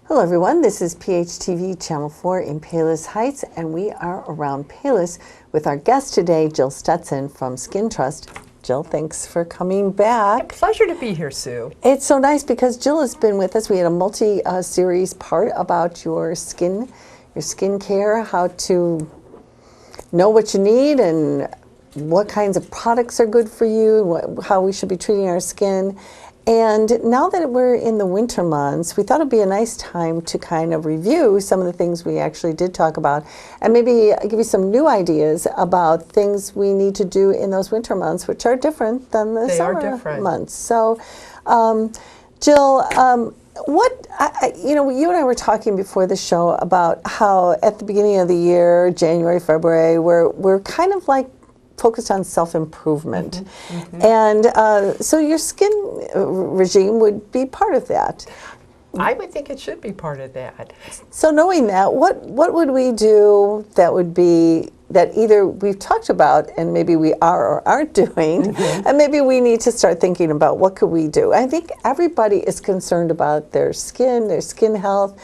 Hello everyone, this is PHTV Channel 4 in Palos Heights, and we are around Palos with our guest today, Jill Stetson from Skin Trust. Jill, thanks for coming back. A pleasure to be here, Sue. It's so nice because Jill has been with us. We had a multi-series part about your skin care, how to know what you need and what kinds of products are good for you, how we should be treating our skin. And now that we're in the winter months, we thought it'd be a nice time to kind of review some of the things we actually did talk about and maybe give you some new ideas about things we need to do in those winter months, which are different than the summer months. So, Jill, you and I were talking before the show about how at the beginning of the year, January, February, we're kind of like focused on self-improvement. And so your skin regime would be part of that. I would think it should be part of that. So knowing that, what would we do that would be, that either we've talked about and maybe we are or aren't doing, and maybe we need to start thinking about what could we do? I think everybody is concerned about their skin health,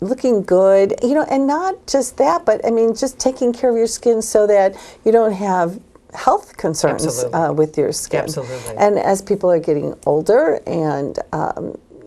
looking good, and not just that, but I mean, just taking care of your skin so that you don't have health concerns with your skin. Absolutely. And as people are getting older and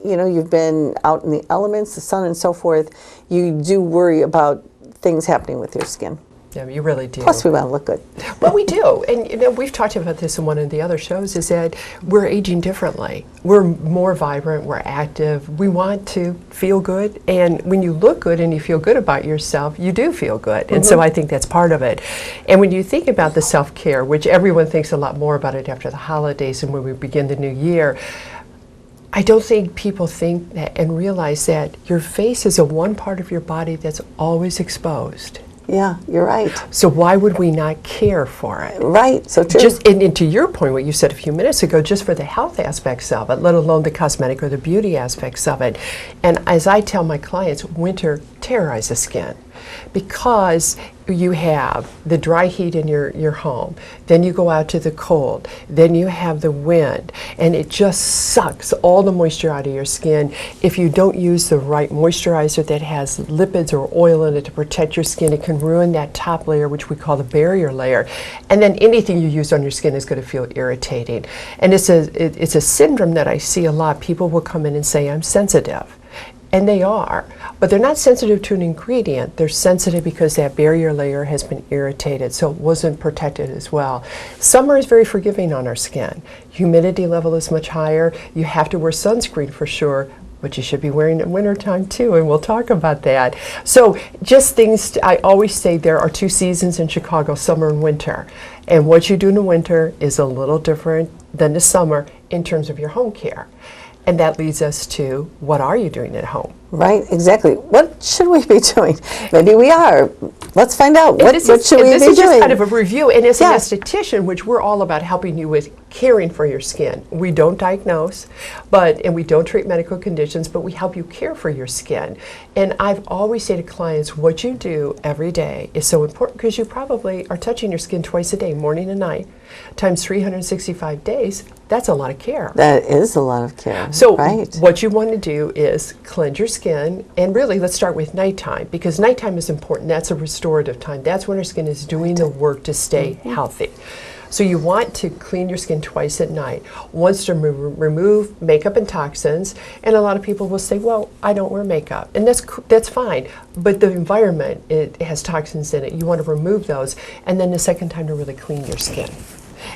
you've been out in the elements, the sun and so forth, you do worry about things happening with your skin. Yeah, you really do. Plus, we want to look good. Well, we do. And we've talked about this in one of the other shows, is that we're aging differently. We're more vibrant, we're active, we want to feel good. And when you look good and you feel good about yourself, you do feel good. And so I think that's part of it. And when you think about the self-care, which everyone thinks a lot more about it after the holidays and when we begin the new year, I don't think people think that and realize that your face is a one part of your body that's always exposed. Yeah, you're right. So why would we not care for it? Right, so true. Just and to your point, what you said a few minutes ago, just for the health aspects of it, let alone the cosmetic or the beauty aspects of it. And as I tell my clients, winter terrorizes skin because you have the dry heat in your home, then you go out to the cold, then you have the wind, and it just sucks all the moisture out of your skin. If you don't use the right moisturizer that has lipids or oil in it to protect your skin, it can ruin that top layer, which we call the barrier layer. And then anything you use on your skin is going to feel irritating. And it's a syndrome that I see a lot. People will come in and say, I'm sensitive. And they are, but they're not sensitive to an ingredient. They're sensitive because that barrier layer has been irritated, so it wasn't protected as well. Summer is very forgiving on our skin. Humidity level is much higher. You have to wear sunscreen for sure, but you should be wearing it in wintertime too, and we'll talk about that. So just things, I always say there are two seasons in Chicago, summer and winter. And what you do in the winter is a little different than the summer in terms of your home care. And that leads us to, what are you doing at home? Right, exactly. What should we be doing? Maybe we are. Let's find out. What should we be doing? This is just kind of a review. And as an esthetician, which we're all about helping you with caring for your skin. We don't diagnose, and we don't treat medical conditions, but we help you care for your skin. And I've always said to clients, what you do every day is so important because you probably are touching your skin twice a day, morning and night, times 365 days. That's a lot of care. That is a lot of care. So what you want to do is cleanse your skin, and really let's start with nighttime, because nighttime is important. That's a restorative time. That's when our skin is doing the work to stay healthy. So you want to clean your skin twice at night. Once to remove makeup and toxins, and a lot of people will say, well, I don't wear makeup, and that's fine, but the environment, it has toxins in it. You want to remove those, and then the second time to really clean your skin.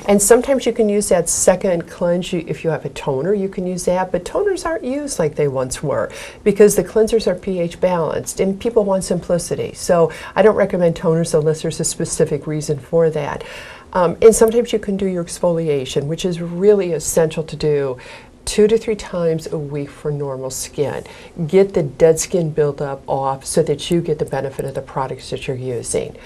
And sometimes you can use that second cleanse. If you have a toner, you can use that, but toners aren't used like they once were because the cleansers are pH balanced and people want simplicity. So I don't recommend toners unless there's a specific reason for that. And sometimes you can do your exfoliation, which is really essential to do 2 to 3 times a week for normal skin. Get the dead skin buildup off so that you get the benefit of the products that you're using.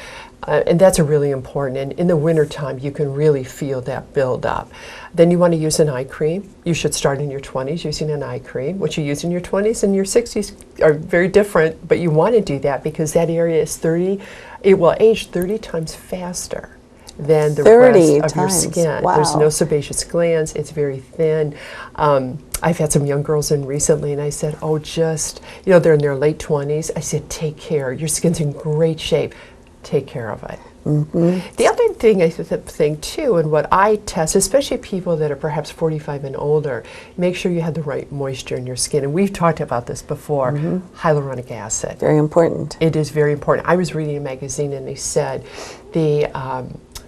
And that's a really important, and in the wintertime you can really feel that build up. Then you want to use an eye cream. You should start in your 20s using an eye cream. What you use in your 20s and your 60s are very different, but you want to do that because that area is it will age 30 times faster than the 30 rest of your times. skin. Wow. There's no sebaceous glands. It's very thin. I've had some young girls in recently, and I said, oh, just, they're in their late 20s. I said, take care. Your skin's in great shape. Take care of it. Mm-hmm. The other thing I think too, and what I test, especially people that are perhaps 45 and older, make sure you have the right moisture in your skin. And we've talked about this before, hyaluronic acid. Very important. It is very important. I was reading a magazine and they said the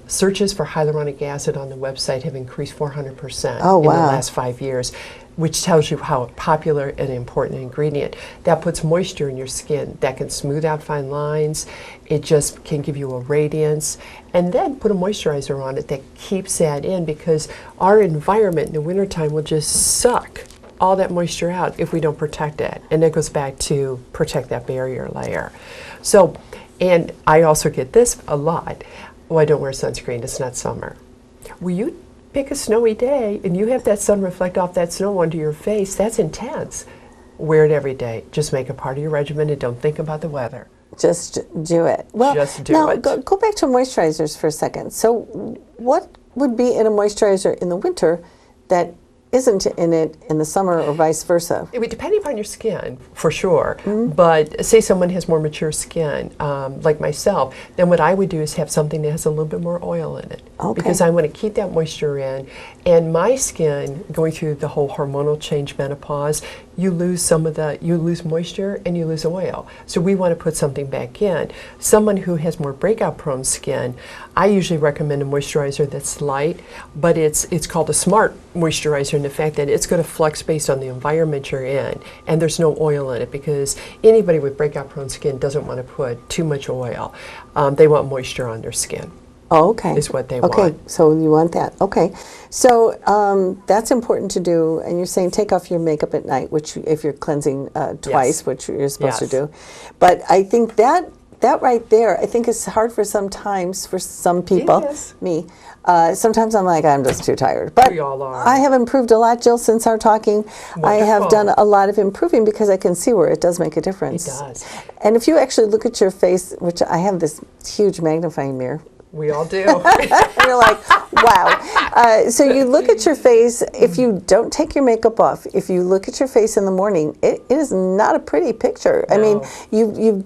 searches for hyaluronic acid on the website have increased 400% Oh, in the wow. last 5 years, which tells you how popular and important ingredient. That puts moisture in your skin. That can smooth out fine lines. It just can give you a radiance. And then put a moisturizer on it that keeps that in, because our environment in the wintertime will just suck all that moisture out if we don't protect it. And that goes back to protect that barrier layer. So, and I also get this a lot. Oh, I don't wear sunscreen, it's not summer. Will you pick a snowy day and you have that sun reflect off that snow onto your face? That's intense. Wear it every day. Just make it part of your regimen and don't think about the weather. Just do it. Well, Just do now it. Go back to moisturizers for a second. So what would be in a moisturizer in the winter that isn't in it in the summer, or vice versa? It would depend upon your skin, for sure. But say someone has more mature skin, like myself, then what I would do is have something that has a little bit more oil in it. Okay. Because I want to keep that moisture in. And my skin, going through the whole hormonal change, menopause, you lose moisture and you lose oil. So we want to put something back in. Someone who has more breakout prone skin, I usually recommend a moisturizer that's light, but it's called a smart moisturizer in the fact that it's going to flux based on the environment you're in, and there's no oil in it, because anybody with breakout prone skin doesn't want to put too much oil. They want moisture on their skin. Oh, okay. Is what they Okay, want. so you want that. Okay. So that's important to do. And you're saying take off your makeup at night, which if you're cleansing twice, Yes. which you're supposed to Yes. do. But I think that right there, I think is hard for some people. It is. Me. Sometimes I'm like, I'm just too tired. But We all are. I have improved a lot, Jill, since our talking. I have Wonderful. done a lot of improving because I can see where it does make a difference. It does. And if you actually look at your face, which I have this huge magnifying mirror, We all do. and you're like, wow. So you look at your face, if you don't take your makeup off, if you look at your face in the morning, it is not a pretty picture. I mean, you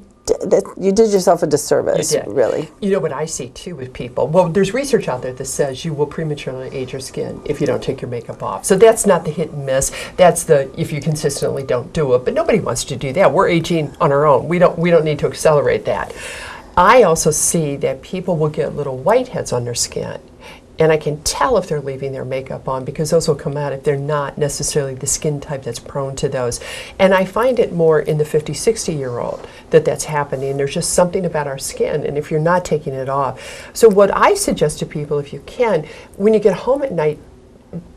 did yourself a disservice, You did. really. You know what I see too with people? Well, there's research out there that says you will prematurely age your skin if you don't take your makeup off. So that's not the hit and miss. That's the if you consistently don't do it. But nobody wants to do that. We're aging on our own. We don't need to accelerate that. I also see that people will get little whiteheads on their skin. And I can tell if they're leaving their makeup on, because those will come out if they're not necessarily the skin type that's prone to those. And I find it more in the 50, 60-year-old that's happening. There's just something about our skin, and if you're not taking it off. So what I suggest to people, if you can, when you get home at night,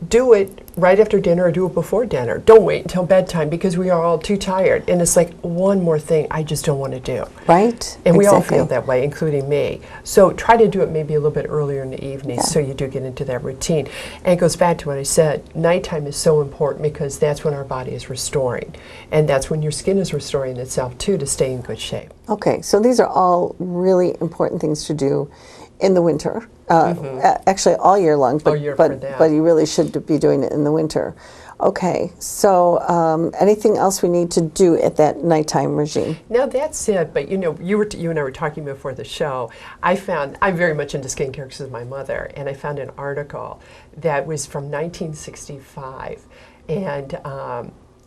do it right after dinner or do it before dinner. Don't wait until bedtime, because we are all too tired. And it's like one more thing I just don't want to do. Right? And we all Exactly. feel that way, including me. So try to do it maybe a little bit earlier in the evening, so you do get into that routine. And it goes back to what I said. Nighttime is so important because that's when our body is restoring. And that's when your skin is restoring itself too, to stay in good shape. Okay, so these are all really important things to do in the winter. Actually, all year long, but, All year for that. but you really should be doing it in the winter. Okay, so anything else we need to do at that nighttime regime? Now that's it, but you and I were talking before the show. I'm very much into skincare because of my mother, and I found an article that was from 1965, and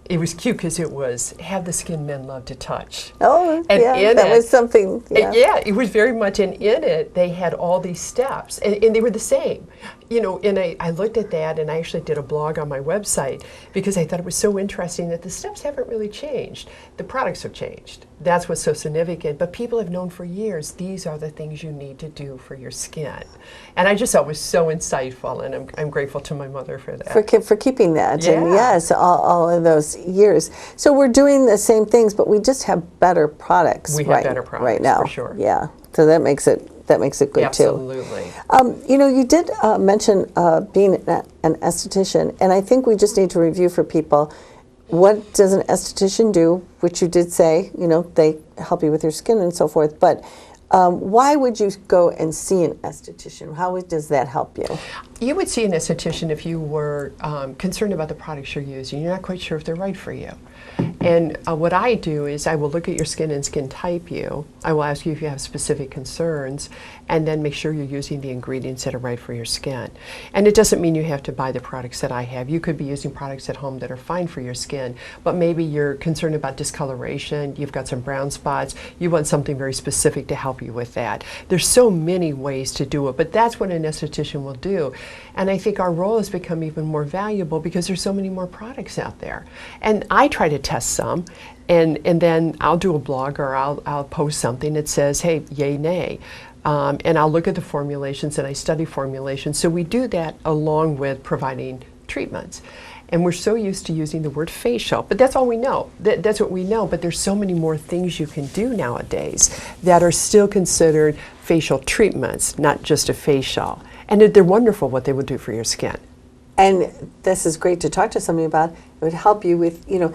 it was cute because it was have the skin men love to touch. Oh, And yeah, in that it- was something. Yeah. Yeah, it was very much in it. They had all these steps, and they were the same. And I looked at that, and I actually did a blog on my website because I thought it was so interesting that the steps haven't really changed. The products have changed. That's what's so significant. But people have known for years these are the things you need to do for your skin. And I just thought it was so insightful, and I'm grateful to my mother for that. For keeping that. And Yeah. yes, all of those years. So we're doing the same things, but we just have better products. We have better products, right now. for sure. Yeah. So that makes it good Absolutely. too. You did mention being an esthetician, and I think we just need to review for people, what does an esthetician do, which you did say, they help you with your skin and so forth, but Why would you go and see an esthetician? How does that help you? You would see an esthetician if you were concerned about the products you're using. You're not quite sure if they're right for you. And what I do is I will look at your skin and skin type you. I will ask you if you have specific concerns, and then make sure you're using the ingredients that are right for your skin. And it doesn't mean you have to buy the products that I have. You could be using products at home that are fine for your skin, but maybe you're concerned about discoloration, you've got some brown spots, you want something very specific to help you with that. There's so many ways to do it, but that's what an esthetician will do. And I think our role has become even more valuable because there's so many more products out there. And I try to test some, and then I'll do a blog or I'll post something that says, hey, yay, nay. And I'll look at the formulations and I study formulations. So we do that along with providing treatments. And we're so used to using the word facial, but that's all we know. That's what we know, but there's so many more things you can do nowadays that are still considered facial treatments, not just a facial. And they're wonderful what they would do for your skin. And this is great to talk to somebody about. It would help you with, you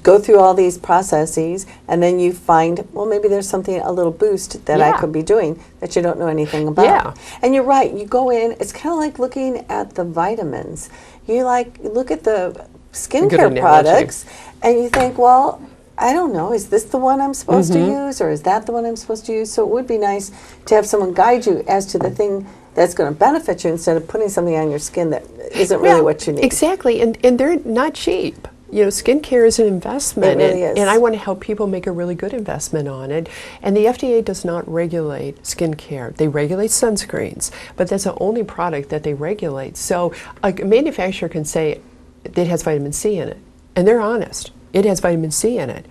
go through all these processes and then you find, well, maybe there's something, a little boost that I could be doing that you don't know anything about. Yeah. And you're right, you go in, it's kind of like looking at the vitamins. You look at the skincare products and you think, well, I don't know, is this the one I'm supposed to use or is that the one I'm supposed to use? So it would be nice to have someone guide you as to the thing that's going to benefit you instead of putting something on your skin that isn't really what you need. Exactly, and they're not cheap. Skincare is an investment, it really is. And I want to help people make a really good investment on it. And the FDA does not regulate skincare. They regulate sunscreens, but that's the only product that they regulate. So a manufacturer can say it has vitamin C in it, and they're honest. It has vitamin C in it,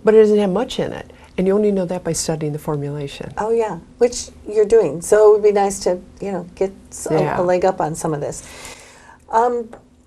but it doesn't have much in it. And you only know that by studying the formulation. Oh yeah, which you're doing. So it would be nice to, get a leg up on some of this.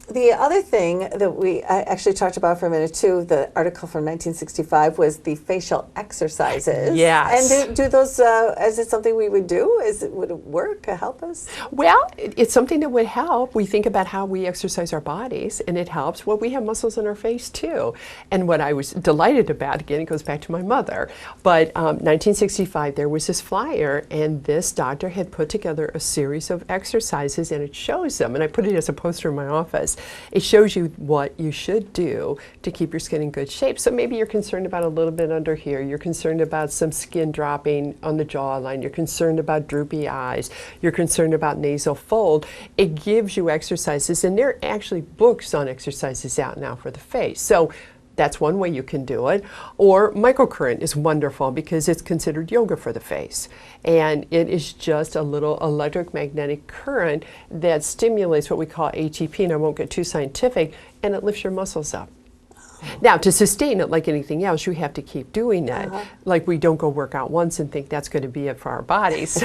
The other thing that I actually talked about for a minute too, the article from 1965 was the facial exercises. Yes. And do those, is it something we would do? Would it work to help us? Well, it's something that would help. We think about how we exercise our bodies and it helps. Well, we have muscles in our face too. And what I was delighted about, again, it goes back to my mother, but 1965 there was this flyer and this doctor had put together a series of exercises and it shows them, and I put it as a poster in my office. It shows you what you should do to keep your skin in good shape. So maybe you're concerned about a little bit under here, you're concerned about some skin dropping on the jawline, you're concerned about droopy eyes, you're concerned about nasal fold. It gives you exercises, and there are actually books on exercises out now for the face. So that's one way you can do it. Or microcurrent is wonderful because it's considered yoga for the face. And it is just a little electric magnetic current that stimulates what we call ATP, and I won't get too scientific, and it lifts your muscles up. Now, to sustain it like anything else, you have to keep doing that. Like we don't go work out once and think that's going to be it for our bodies.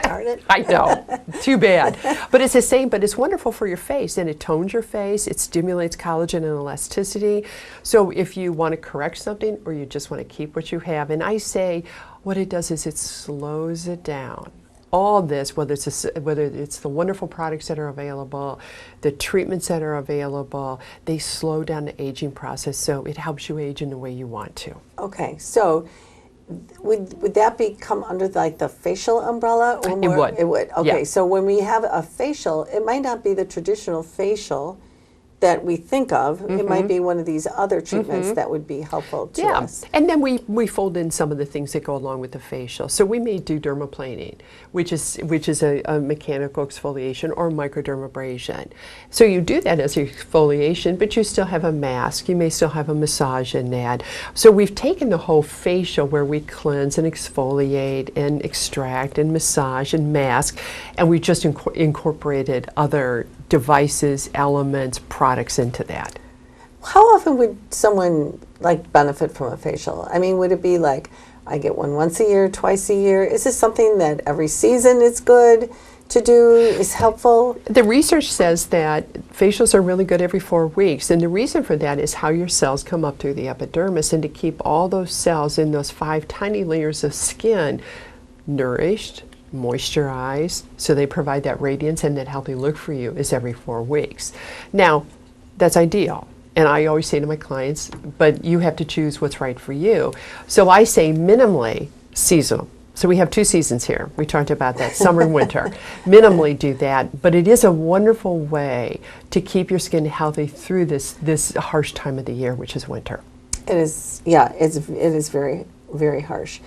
Darn it. I know, too bad. But it's the same, but it's wonderful for your face, and it tones your face, it stimulates collagen and elasticity. So if you want to correct something or you just want to keep what you have, and I say what it does is it slows it down. All this, whether it's the wonderful products that are available, the treatments that are available, they slow down the aging process, so it helps you age in the way you want to. Okay, so would that come under like the facial umbrella? Or It would. It would. Okay, Yeah. so when we have a facial, it might not be the traditional facial that we think of. It might be one of these other treatments that would be helpful to us. And then we fold in some of the things that go along with the facial. So we may do dermaplaning, which is a mechanical exfoliation or microdermabrasion. So you do that as exfoliation, but you still have a mask. You may still have a massage in that. So we've taken the whole facial where we cleanse and exfoliate and extract and massage and mask, and we just incorporated other devices, elements, products into that. How often would someone benefit from a facial? I mean, would it be like I get one once a year, twice a year? Is this something that every season is good to do, is helpful? The research says that facials are really good every 4 weeks, and the reason for that is how your cells come up through the epidermis, and to keep all those cells in those 5 tiny layers of skin nourished, moisturized, so they provide that radiance and that healthy look for you is every 4 weeks. Now, that's ideal. And I always say to my clients, but you have to choose what's right for you. So I say minimally seasonal. So we have 2 seasons here. We talked about that, summer and winter. Minimally do that, but it is a wonderful way to keep your skin healthy through this harsh time of the year, which is winter. It is, yeah, it is very, very harsh.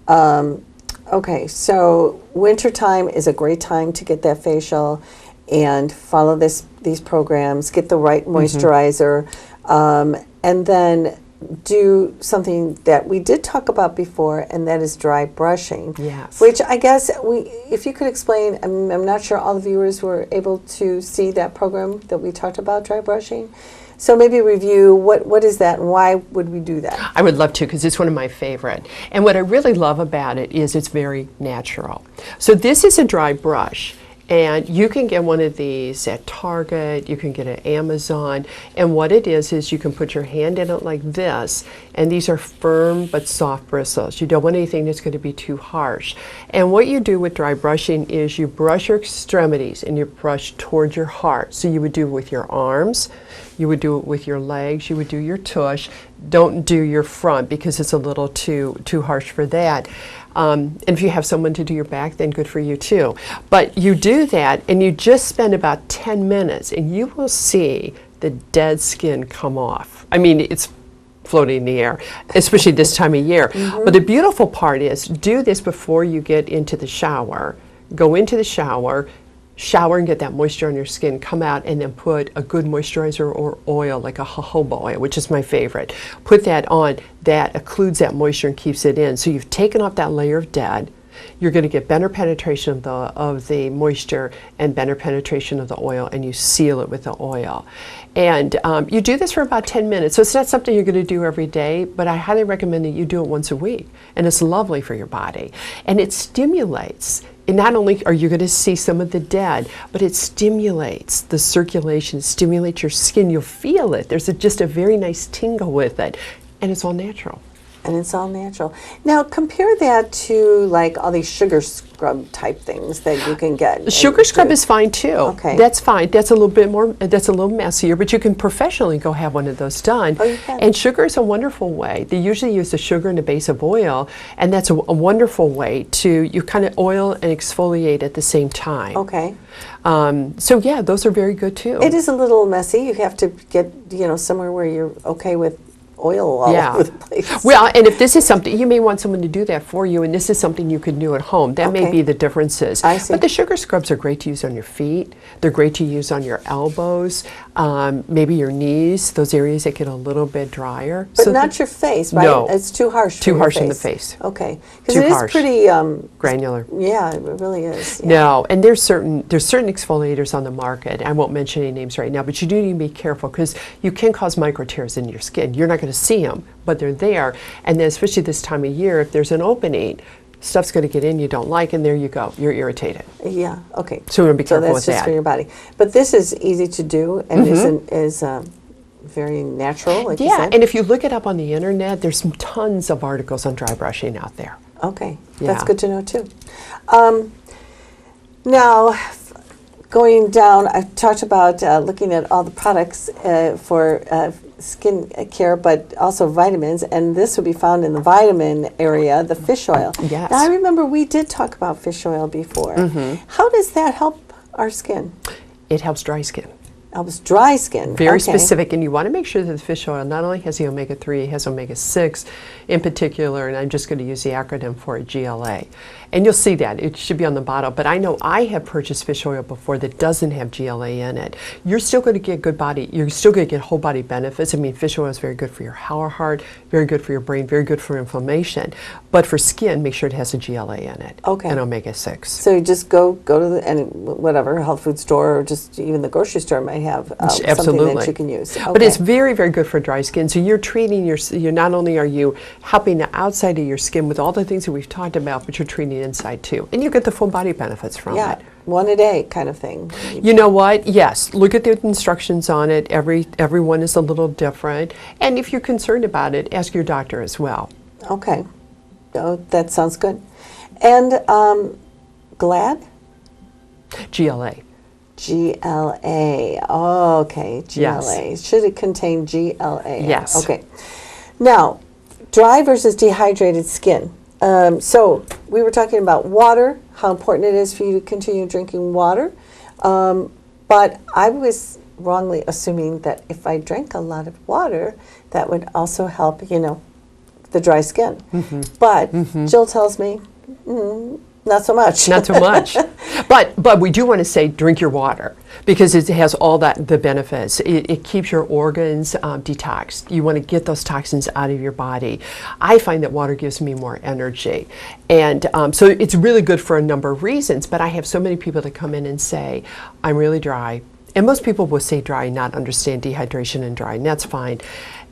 Okay, so wintertime is a great time to get that facial and follow these programs, get the right moisturizer, and then do something that we did talk about before, and that is dry brushing. Yes. Which I guess if you could explain, I'm not sure all the viewers were able to see that program that we talked about, dry brushing. So maybe review what is that and why would we do that? I would love to, because it's one of my favorite. And what I really love about it is it's very natural. So this is a dry brush. And you can get one of these at Target, you can get it at Amazon, and what it is you can put your hand in it like this, and these are firm but soft bristles. You don't want anything that's going to be too harsh. And what you do with dry brushing is you brush your extremities and you brush towards your heart. So you would do it with your arms, you would do it with your legs, you would do your tush. Don't do your front because it's a little too harsh for that. And if you have someone to do your back, then good for you too. But you do that and you just spend about 10 minutes and you will see the dead skin come off. I mean, it's floating in the air, especially this time of year. But the beautiful part is do this before you get into the shower. Go into the shower and get that moisture on your skin, come out and then put a good moisturizer or oil like a jojoba oil, which is my favorite. Put that on, that occludes that moisture and keeps it in. So you've taken off that layer of dead. You're going to get better penetration of the moisture and better penetration of the oil, and you seal it with the oil. And you do this for about 10 minutes. So it's not something you're going to do every day, but I highly recommend that you do it once a week. And it's lovely for your body. And it stimulates. And not only are you going to see some of the dead, but it stimulates the circulation, stimulates your skin. You'll feel it. There's just a very nice tingle with it. And it's all natural. And it's all natural. Now compare that to like all these sugar scrub type things that you can get. Sugar scrub is fine too. Okay. That's fine. That's a little bit more, that's a little messier, but you can professionally go have one of those done. Oh, you can. And sugar is a wonderful way. They usually use the sugar and a base of oil, and that's a wonderful way to, you kind of oil and exfoliate at the same time. Okay. So yeah, those are very good too. It is a little messy. You have to get, somewhere where you're okay with oil all over the place. Well, and if this is something, you may want someone to do that for you, and this is something you can do at home. That may be the differences. I see. But the sugar scrubs are great to use on your feet. They're great to use on your elbows, maybe your knees, those areas that get a little bit drier. But not your face, right? No. It's too harsh. Too for harsh your in the face. face. Okay. Because Too it is harsh. pretty Granular. Yeah, it really is. Yeah. No, and there's certain exfoliators on the market. I won't mention any names right now, but you do need to be careful because you can cause micro tears in your skin. You're not going to see them, but they're there. And then especially this time of year, if there's an opening, stuff's going to get in you don't like, and there you go. You're irritated. Yeah. Okay. So we're going to be careful with that's just that. for your body. But this is easy to do and is very natural, like you said. And if you look it up on the internet, there's some tons of articles on dry brushing out there. Okay. Yeah. That's good to know too. Now, going down, I've talked about looking at all the products for skin care, but also vitamins, and this would be found in the vitamin area, the fish oil. Yes. Now, I remember we did talk about fish oil before. How does that help our skin? It helps dry skin. Helps dry skin. Very Okay. specific, and you want to make sure that the fish oil not only has the omega-3, it has omega-6 in particular, and I'm just going to use the acronym for it, GLA. And you'll see that. It should be on the bottle, but I know I have purchased fish oil before that doesn't have GLA in it. You're still going to get good body, you're still going to get whole body benefits. I mean, fish oil is very good for your heart, very good for your brain, very good for inflammation. But for skin, make sure it has a GLA in it. Okay. And omega-6. So you just go to the whatever health food store, or just even the grocery store might have something Absolutely. that you can use. But it's very, very good for dry skin. So you're treating you're not only are you helping the outside of your skin with all the things that we've talked about, but you're treating the inside too. And you get the full body benefits from it. One a day kind of thing. You know what? Yes. Look at the instructions on it. Everyone is a little different. And if you're concerned about it, ask your doctor as well. Okay. Oh, that sounds good. And GLAD? GLA. GLA. Oh, okay. GLA. Yes. Should it contain GLA? Yes. Okay. Now, dry versus dehydrated skin. So we were talking about water, how important it is for you to continue drinking water. But I was wrongly assuming that if I drank a lot of water, that would also help, the dry skin. But Jill tells me, not so much. Not so much. But we do want to say drink your water because it has all the benefits. It keeps your organs detoxed. You want to get those toxins out of your body. I find that water gives me more energy. And so it's really good for a number of reasons. But I have so many people that come in and say, I'm really dry. And most people will say dry, not understand dehydration and dry, and that's fine.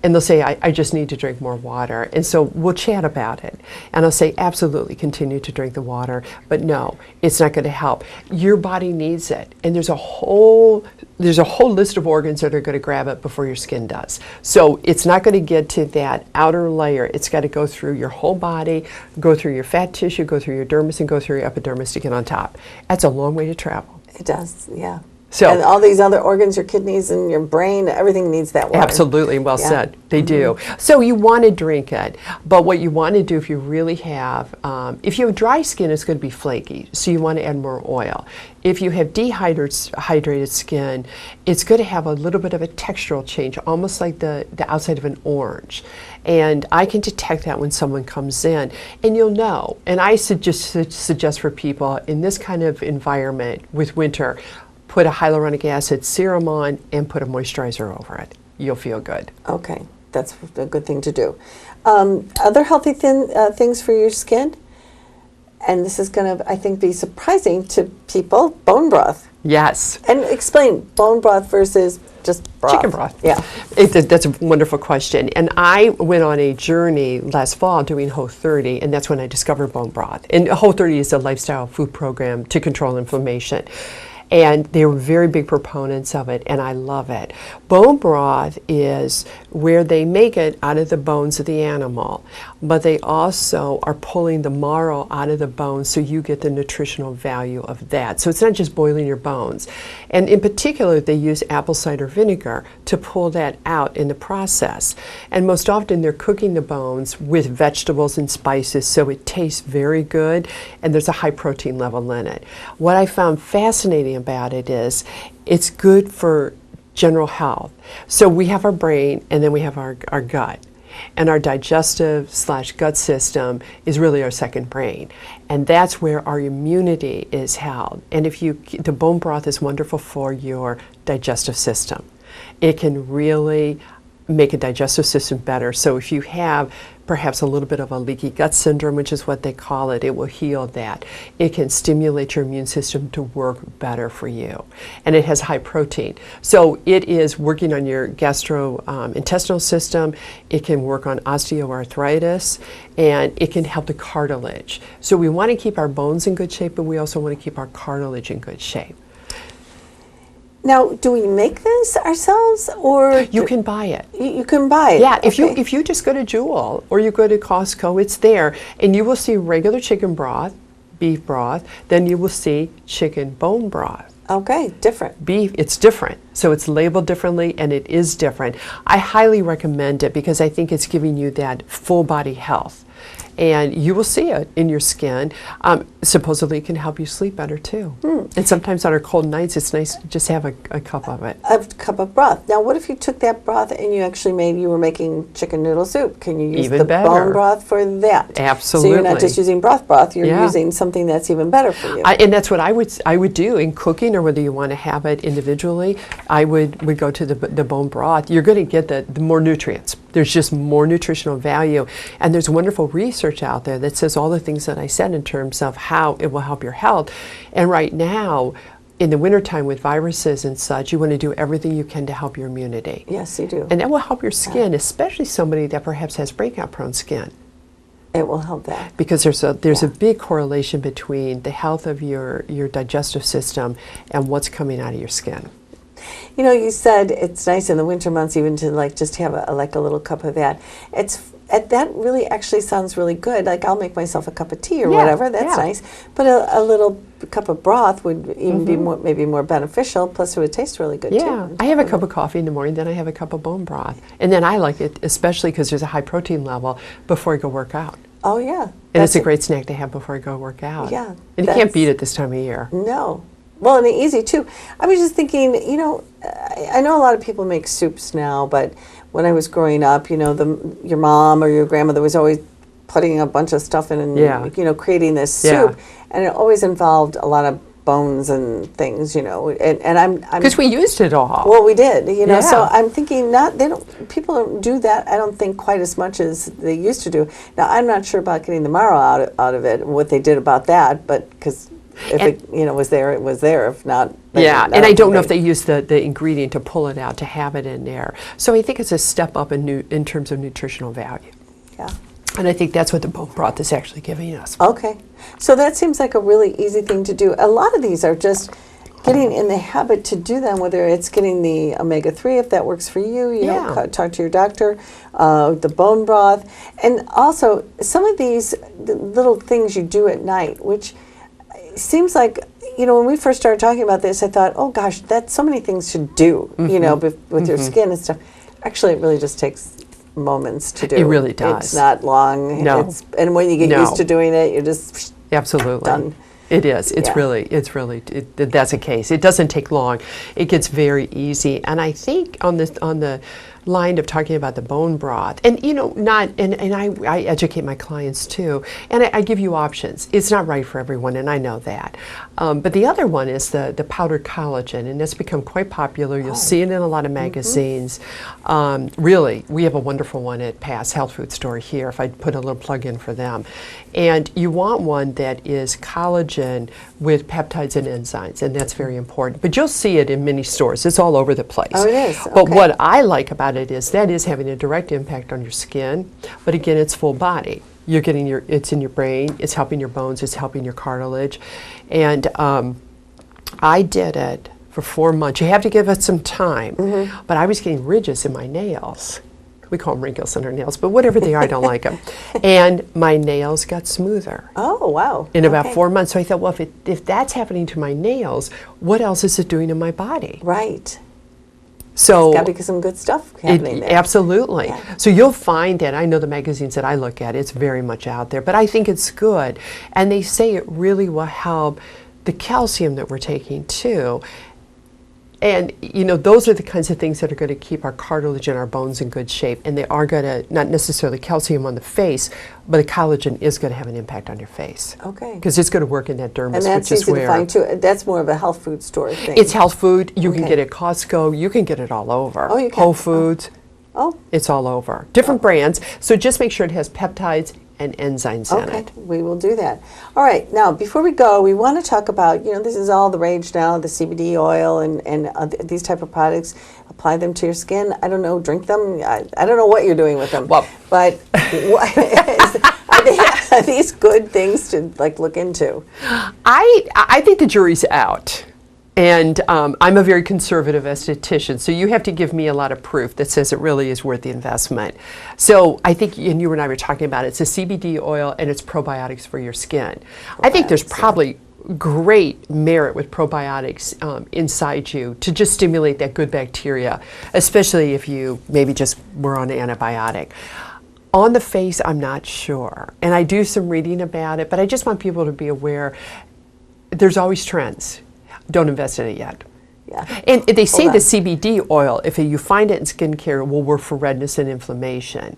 And they'll say, I just need to drink more water. And so we'll chat about it. And I'll say, absolutely, continue to drink the water. But no, it's not going to help. Your body needs it. And there's a whole list of organs that are going to grab it before your skin does. So it's not going to get to that outer layer. It's got to go through your whole body, go through your fat tissue, go through your dermis, and go through your epidermis to get on top. That's a long way to travel. It does, yeah. So, and all these other organs, your kidneys and your brain, everything needs that water. Absolutely, well said. They do. So you want to drink it, but what you want to do if you really have, if you have dry skin, it's going to be flaky, so you want to add more oil. If you have dehydrated skin, it's going to have a little bit of a textural change, almost like the outside of an orange. And I can detect that when someone comes in, and you'll know. And I suggest for people in this kind of environment with winter, put a hyaluronic acid serum on and put a moisturizer over it. You'll feel good. Okay, that's a good thing to do. Other healthy things for your skin, and this is going to, I think, be surprising to people, bone broth. Yes. And explain bone broth versus just broth. Chicken broth. Yeah. That's a wonderful question. And I went on a journey last fall doing Whole30, and that's when I discovered bone broth. And Whole30 is a lifestyle food program to control inflammation. And they were very big proponents of it, and I love it. Bone broth is where they make it out of the bones of the animal, but they also are pulling the marrow out of the bones so you get the nutritional value of that. So it's not just boiling your bones. And in particular, they use apple cider vinegar to pull that out in the process. And most often they're cooking the bones with vegetables and spices, so it tastes very good, and there's a high protein level in it. What I found fascinating about it is it's good for general health. So we have our brain and then we have our gut. And our digestive/gut system is really our second brain. And that's where our immunity is held. And the bone broth is wonderful for your digestive system. It can really make a digestive system better. So if you have perhaps a little bit of a leaky gut syndrome, which is what they call it, it will heal that. It can stimulate your immune system to work better for you. And it has high protein. So it is working on your gastrointestinal system. It can work on osteoarthritis, and it can help the cartilage. So we want to keep our bones in good shape, but we also want to keep our cartilage in good shape. Now, do we make this ourselves, or you can buy it? You can buy it. Yeah, okay. if you just go to Jewel or you go to Costco, it's there, and you will see regular chicken broth, beef broth. Then you will see chicken bone broth. Okay, different. Beef, it's different. So it's labeled differently, and it is different. I highly recommend it because I think it's giving you that full body health. And you will see it in your skin. Supposedly it can help you sleep better too. And sometimes on our cold nights, it's nice to just have a cup of it. A cup of broth. Now, what if you took that broth and you were making chicken noodle soup? Can you use Even the better. bone broth for that? Absolutely. So you're not just using broth, you're using something that's even better for you. And that's what I would do in cooking, or whether you want to have it individually. I would go to the bone broth. You're going to get the more nutrients. There's just more nutritional value. And there's wonderful research out there that says all the things that I said in terms of how it will help your health. And right now, in the wintertime with viruses and such, you want to do everything you can to help your immunity. Yes, you do. And that will help your skin, especially somebody that perhaps has breakout-prone skin. It will help that. Because there's a big correlation between the health of your digestive system and what's coming out of your skin. You know, you said it's nice in the winter months even to just have a little cup of that. That really actually sounds really good. Like, I'll make myself a cup of tea or whatever. That's nice. But a little cup of broth would even be maybe more beneficial. Plus, it would taste really good too. Yeah, I have a cup of coffee in the morning, then I have a cup of bone broth, and then I like it especially because there's a high protein level before I go work out. Oh, yeah. And it's a great snack to have before I go work out. Yeah. And you can't beat it this time of year. No. Well, and easy, too. I was just thinking, you know, I know a lot of people make soups now, but when I was growing up, you know, your mom or your grandmother was always putting a bunch of stuff in and, you know, creating this soup. And it always involved a lot of bones and things, you know, and I'm because we used it all. Well, we did, you know. So I'm thinking people don't do that. I don't think quite as much as they used to do. Now I'm not sure about getting the marrow out of it, what they did about that, but because if it was there, it was there. If not, and I don't know if they use the ingredient to pull it out to have it in there. So I think it's a step up in terms of nutritional value. Yeah. And I think that's what the bone broth is actually giving us. Okay. So that seems like a really easy thing to do. A lot of these are just getting in the habit to do them, whether it's getting the omega-3, if that works for you, you know, talk to your doctor, the bone broth. And also, some of these little things you do at night, which seems like, you know, when we first started talking about this, I thought, oh gosh, that's so many things to do, you know, with your skin and stuff. Actually, it really just takes moments to do. It really does. It's not long. No. And when you get used to doing it, you're just absolutely done. It is. It's really that's the case. It doesn't take long. It gets very easy. And I think on the line of talking about the bone broth, and you know, I educate my clients too, and I give you options. It's not right for everyone, and I know that. But the other one is the powdered collagen, and that's become quite popular. You'll see it in a lot of magazines. Really, we have a wonderful one at Pass Health Food Store here, if I put a little plug in for them. And you want one that is collagen with peptides and enzymes, and that's very important. But you'll see it in many stores. It's all over the place. Oh, it is. But what I like about it is that is having a direct impact on your skin, but again, it's full body. You're getting it's in your brain, it's helping your bones, it's helping your cartilage. And I did it for 4 months. You have to give it some time, but I was getting ridges in my nails. We call them wrinkles in our nails, but whatever they are, I don't like them. And my nails got smoother. Oh, wow. In about 4 months. So I thought, well, if that's happening to my nails, what else is it doing in my body? Right. So it's got to be some good stuff happening there. Absolutely. Yeah. So you'll find that, I know the magazines that I look at, it's very much out there, but I think it's good. And they say it really will help the calcium that we're taking too. And, you know, those are the kinds of things that are going to keep our cartilage and our bones in good shape. And they are going to, not necessarily calcium on the face, but the collagen is going to have an impact on your face. Okay. Because it's going to work in that dermis, and that's which is easy where... to find, too. That's more of a health food store thing. It's health food. You can get it at Costco. You can get it all over. Oh, you can? Whole Foods. Oh. It's all over. Different brands. So just make sure it has peptides and enzymes in it. Okay, we will do that. All right, now before we go, we want to talk about, you know, this is all the rage now, the CBD oil and these type of products. Apply them to your skin. I don't know, drink them. I don't know what you're doing with them. Well, but are these good things to like look into? I think the jury's out. And I'm a very conservative esthetician, so you have to give me a lot of proof that says it really is worth the investment. So I think, and you and I were talking about it, it's a CBD oil and it's probiotics for your skin. I think there's probably great merit with probiotics inside you to just stimulate that good bacteria, especially if you maybe just were on an antibiotic. On the face, I'm not sure. And I do some reading about it, but I just want people to be aware there's always trends. Don't invest in it yet. Yeah. And they say the CBD oil, if you find it in skincare, will work for redness and inflammation.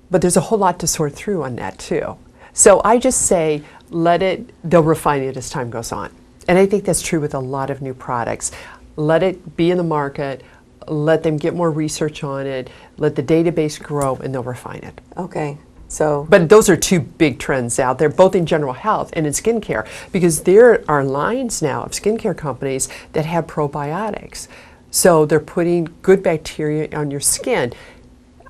But there's a whole lot to sort through on that too. So I just say, they'll refine it as time goes on. And I think that's true with a lot of new products. Let it be in the market, let them get more research on it, let the database grow, and they'll refine it. Okay. So, but those are two big trends out there, both in general health and in skincare, because there are lines now of skincare companies that have probiotics. So they're putting good bacteria on your skin.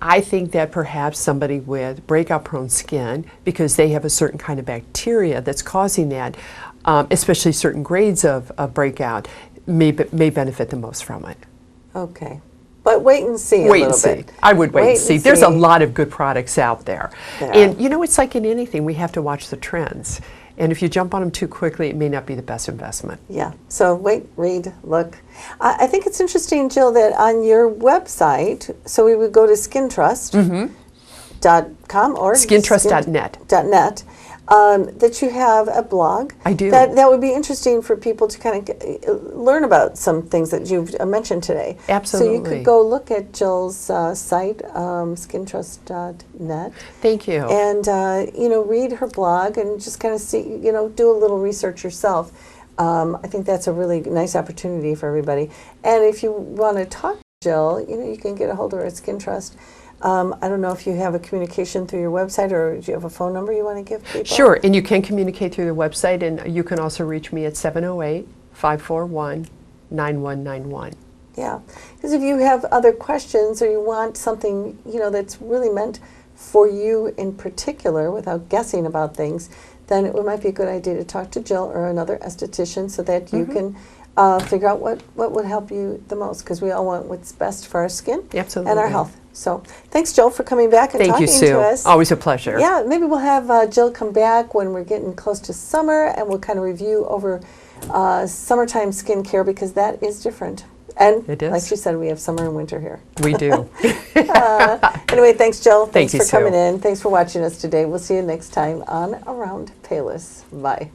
I think that perhaps somebody with breakout-prone skin, because they have a certain kind of bacteria that's causing that, especially certain grades of breakout, may benefit the most from it. Okay. But wait and see a little bit. I would wait and see. There's a lot of good products out there. And you know, it's like in anything, we have to watch the trends. And if you jump on them too quickly, it may not be the best investment. Yeah. So wait, read, look. I think it's interesting, Jill, that on your website, so we would go to skintrust.com, skintrust.com or Skintrust.net. .net, that you have a blog. I do. That would be interesting for people to kind of learn about some things that you've mentioned today. Absolutely. So you could go look at Jill's site, skintrust.net. Thank you. And, read her blog and just kind of see, do a little research yourself. I think that's a really nice opportunity for everybody. And if you want to talk to Jill, you can get a hold of her at Skin Trust. I don't know if you have a communication through your website, or do you have a phone number you want to give people? Sure, and you can communicate through the website, and you can also reach me at 708-541-9191. Yeah, because if you have other questions or you want something, that's really meant for you in particular without guessing about things, then it might be a good idea to talk to Jill or another esthetician so that you can figure out what would help you the most, because we all want what's best for our skin Absolutely. and our health. So thanks, Jill, for coming back and Thank talking you, Sue. to us. Always a pleasure. Yeah, maybe we'll have Jill come back when we're getting close to summer, and we'll kind of review over summertime skincare, because that is different. And It is. like she said, we have summer and winter here. We do. Anyway, thanks, Jill. Thank Thanks you, for coming Sue. in. Thanks for watching us today. We'll see you next time on Around Payless. Bye.